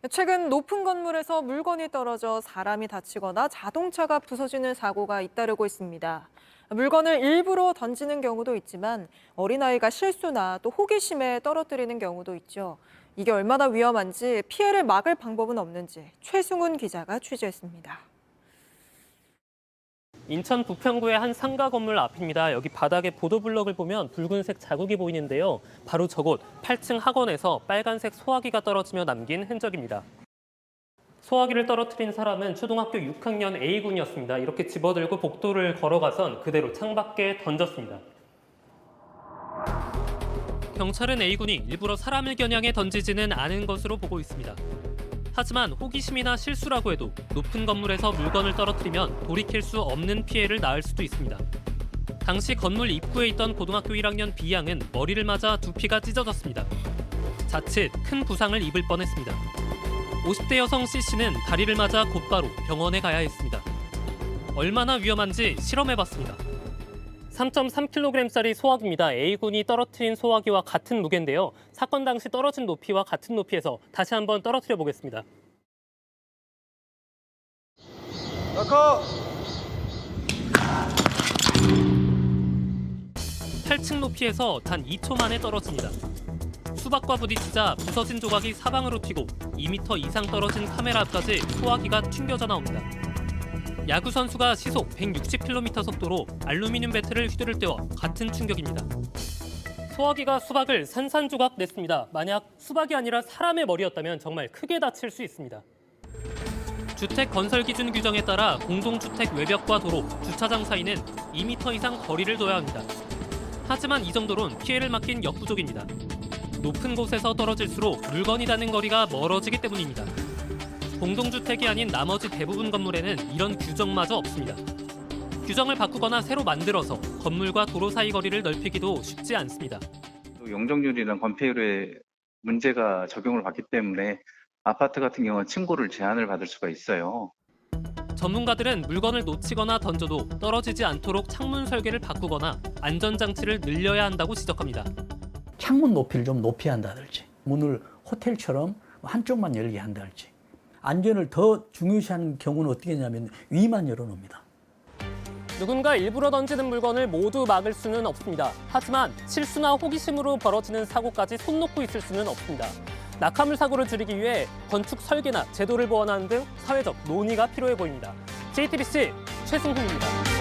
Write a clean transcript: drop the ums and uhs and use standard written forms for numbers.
최근 높은 건물에서 물건이 떨어져 사람이 다치거나 자동차가 부서지는 사고가 잇따르고 있습니다. 물건을 일부러 던지는 경우도 있지만 어린아이가 실수나 또 호기심에 떨어뜨리는 경우도 있죠. 이게 얼마나 위험한지 피해를 막을 방법은 없는지 최승훈 기자가 취재했습니다. 인천 부평구의 한 상가 건물 앞입니다. 여기 바닥에 보도블럭을 보면 붉은색 자국이 보이는데요. 바로 저곳 8층 학원에서 빨간색 소화기가 떨어지며 남긴 흔적입니다. 소화기를 떨어뜨린 사람은 초등학교 6학년 A군이었습니다. 이렇게 집어들고 복도를 걸어가선 그대로 창밖에 던졌습니다. 경찰은 A군이 일부러 사람을 겨냥해 던지지는 않은 것으로 보고 있습니다. 하지만 호기심이나 실수라고 해도 높은 건물에서 물건을 떨어뜨리면 돌이킬 수 없는 피해를 낳을 수도 있습니다. 당시 건물 입구에 있던 고등학교 1학년 B양은 머리를 맞아 두피가 찢어졌습니다. 자칫 큰 부상을 입을 뻔했습니다. 50대 여성 C씨는 다리를 맞아 곧바로 병원에 가야 했습니다. 얼마나 위험한지 실험해봤습니다. 3.3kg짜리 소화기입니다. A군이 떨어뜨린 소화기와 같은 무게인데요. 사건 당시 떨어진 높이와 같은 높이에서 다시 한번 떨어뜨려 보겠습니다. 아까 8층 높이에서 단 2초 만에 떨어집니다. 수박과 부딪히자 부서진 조각이 사방으로 튀고 2m 이상 떨어진 카메라 앞까지 소화기가 튕겨져 나옵니다. 야구 선수가 시속 160km 속도로 알루미늄 배트를 휘두를 때와 같은 충격입니다. 소화기가 수박을 산산조각 냈습니다. 만약 수박이 아니라 사람의 머리였다면 정말 크게 다칠 수 있습니다. 주택 건설 기준 규정에 따라 공동주택 외벽과 도로, 주차장 사이는 2m 이상 거리를 둬야 합니다. 하지만 이 정도론 피해를 막긴 역부족입니다. 높은 곳에서 떨어질수록 물건이 닿는 거리가 멀어지기 때문입니다. 공동주택이 아닌 나머지 대부분 건물에는 이런 규정마저 없습니다. 규정을 바꾸거나 새로 만들어서 건물과 도로 사이 거리를 넓히기도 쉽지 않습니다. 용적률이나 건폐율에 문제가 적용을 받기 때문에 아파트 같은 경우는 층고를 제한을 받을 수가 있어요. 전문가들은 물건을 놓치거나 던져도 떨어지지 않도록 창문 설계를 바꾸거나 안전장치를 늘려야 한다고 지적합니다. 창문 높이를 좀 높여야 한다든지 문을 호텔처럼 한쪽만 열게 한다든지 안전을 더 중요시하는 경우는 어떻게 하냐면 위만 열어놓습니다. 누군가 일부러 던지는 물건을 모두 막을 수는 없습니다. 하지만 실수나 호기심으로 벌어지는 사고까지 손 놓고 있을 수는 없습니다. 낙하물 사고를 줄이기 위해 건축 설계나 제도를 보완하는 등 사회적 논의가 필요해 보입니다. JTBC 최승훈입니다.